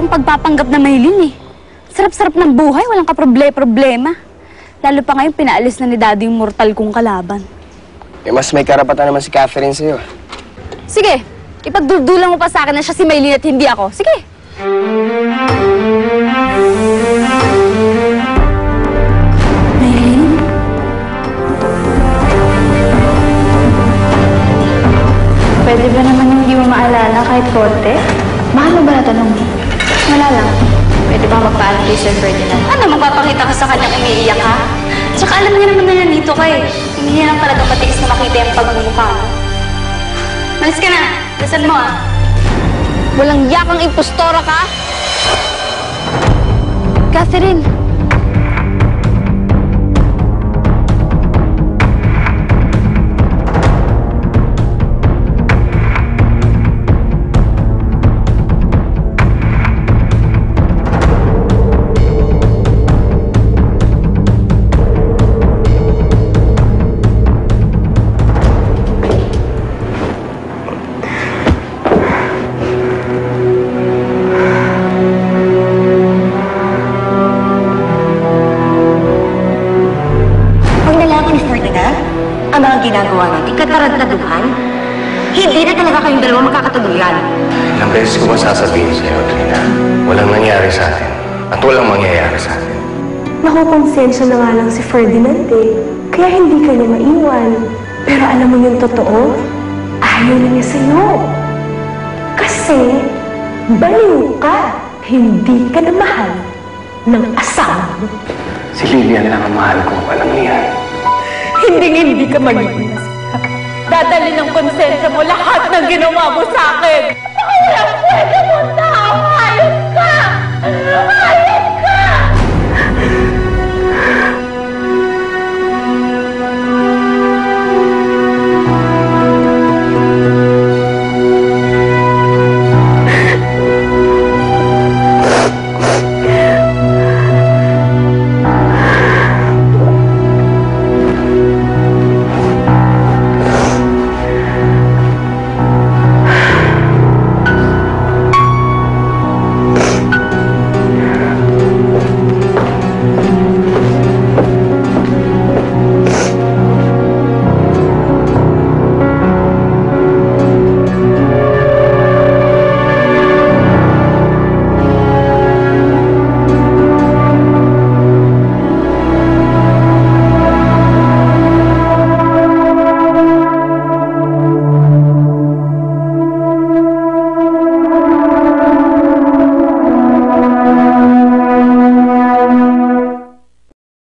ang pagpapanggap na Maylin eh. Sarap-sarap ng buhay, walang kaproblema. Lalo pa ngayon, pinaalis na ni Daddy yung mortal kong kalaban. Eh, mas may karapatan naman si Catherine sa'yo. Sige, ipagdudulang mo pa sa akin na siya si Maylin at hindi ako. Sige. Maylin? Pwede ba naman hindi mo maalala kahit konti? Mahal mo ba natanong mo? Wala lang. Pwede ba magpaalam kay Sir Ferdinand? Ano, magpapakita ka sa kanyang umiiyak ha? Tsaka alam niya naman na nandito ka eh. Hindi niya lang talaga matiis na makita yung pagmumukha mo. Malis ka na. Lasan mo ah. Walang yakang impostora ka? Catherine. Ang mga ginagawa natin, katarad-taduhan, hindi na talaga kayong dalawa magkakatuluyan. Ilang beses ko ba sasabihin sa'yo, Trina? Walang nangyari sa atin at walang mangyayari sa atin. Nakukonsensya na nga lang si Ferdinand eh. Kaya hindi ka niya maiwan. Pero alam mo yung totoo? Ayaw na niya sa'yo. Kasi, baliw ka. Hindi ka na mahal ng asawa mo. Si Lilian lang ang mahal ko, alam niya. Hindi ka magiging masaya. Dadali ng konsensya mo lahat ng ginawa mo sa akin.